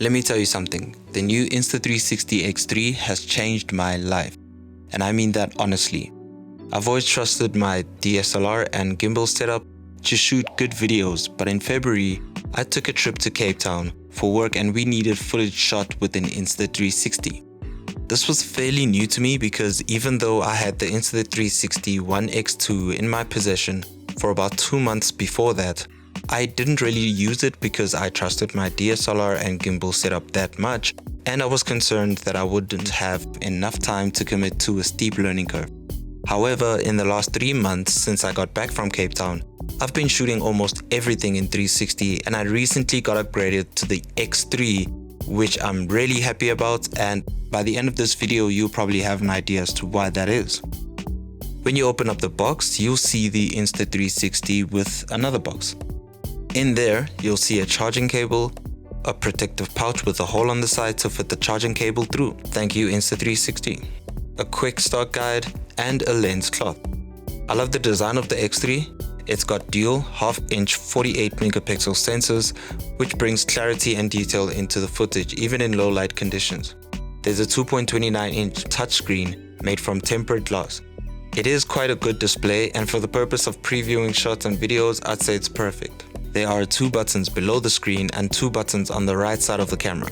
Let me tell you something, the new Insta360 X3 has changed my life, and I mean that honestly. I've always trusted my DSLR and gimbal setup to shoot good videos, but in February, I took a trip to Cape Town for work and we needed footage shot with an Insta360. This was fairly new to me because even though I had the Insta360 One X2 in my possession for about 2 months before that, I didn't really use it because I trusted my DSLR and gimbal setup that much, and I was concerned that I wouldn't have enough time to commit to a steep learning curve. However, in the last 3 months since I got back from Cape Town, I've been shooting almost everything in 360 and I recently got upgraded to the X3, which I'm really happy about, and by the end of this video you'll probably have an idea as to why that is. When you open up the box, you'll see the Insta360 with another box. In there, you'll see a charging cable, a protective pouch with a hole on the side to fit the charging cable through. Thank you Insta360. A quick start guide and a lens cloth. I love the design of the X3. It's got dual half-inch 48 megapixel sensors, which brings clarity and detail into the footage even in low light conditions. There's a 2.29-inch touchscreen made from tempered glass. It is quite a good display, and for the purpose of previewing shots and videos, I'd say it's perfect. There are 2 buttons below the screen and 2 buttons on the right side of the camera.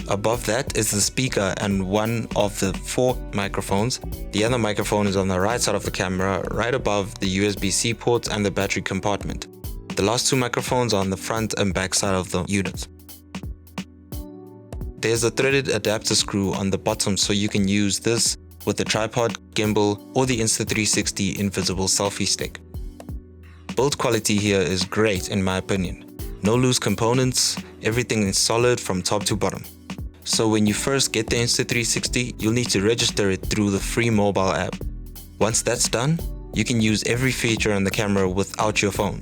Above that is the speaker and one of the 4 microphones. The other microphone is on the right side of the camera, right above the USB-C ports and the battery compartment. The last 2 microphones are on the front and back side of the unit. There's a threaded adapter screw on the bottom, so you can use this with the tripod, gimbal, or the Insta360 invisible selfie stick. Build quality here is great in my opinion. No loose components, everything is solid from top to bottom. So when you first get the Insta360, you'll need to register it through the free mobile app. Once that's done, you can use every feature on the camera without your phone.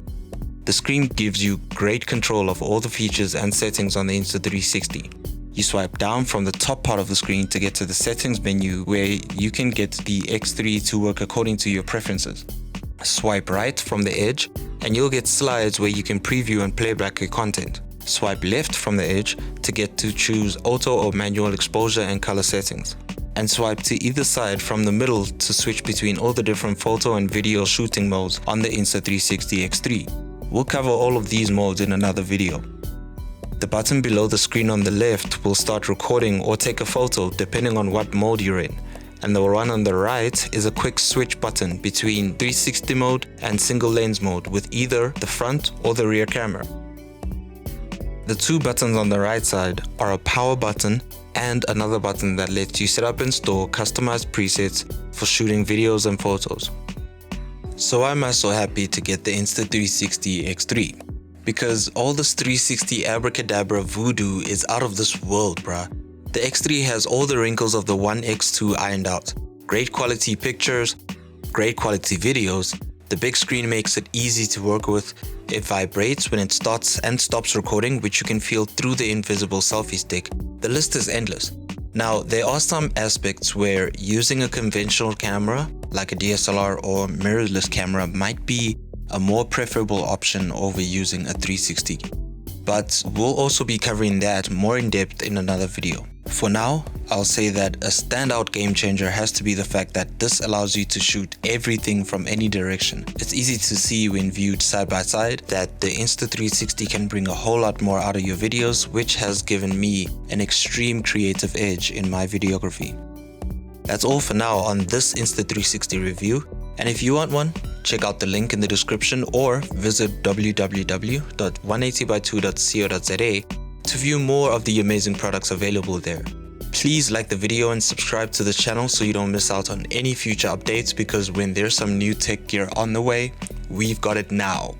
The screen gives you great control of all the features and settings on the Insta360. You swipe down from the top part of the screen to get to the settings menu where you can get the X3 to work according to your preferences. Swipe right from the edge and you'll get slides where you can preview and play back your content. Swipe left from the edge to get to choose auto or manual exposure and color settings. And swipe to either side from the middle to switch between all the different photo and video shooting modes on the Insta360 X3. We'll cover all of these modes in another video. The button below the screen on the left will start recording or take a photo depending on what mode you're in. And the one on the right is a quick switch button between 360 mode and single lens mode with either the front or the rear camera. The 2 buttons on the right side are a power button and another button that lets you set up and store customized presets for shooting videos and photos. So why am I so happy to get the Insta360 X3? Because all this 360 abracadabra voodoo is out of this world, bruh. The X3 has all the wrinkles of the One X2 ironed out. Great quality pictures, great quality videos. The big screen makes it easy to work with. It vibrates when it starts and stops recording, which you can feel through the invisible selfie stick. The list is endless. Now, there are some aspects where using a conventional camera, like a DSLR or mirrorless camera, might be a more preferable option over using a 360. But we'll also be covering that more in depth in another video. For now, I'll say that a standout game changer has to be the fact that this allows you to shoot everything from any direction. It's easy to see when viewed side by side that the Insta360 can bring a whole lot more out of your videos, which has given me an extreme creative edge in my videography. That's all for now on this Insta360 review, and if you want one, check out the link in the description or visit www.180by2.co.za to view more of the amazing products available there. Please like the video and subscribe to the channel so you don't miss out on any future updates, because when there's some new tech gear on the way, we've got it now.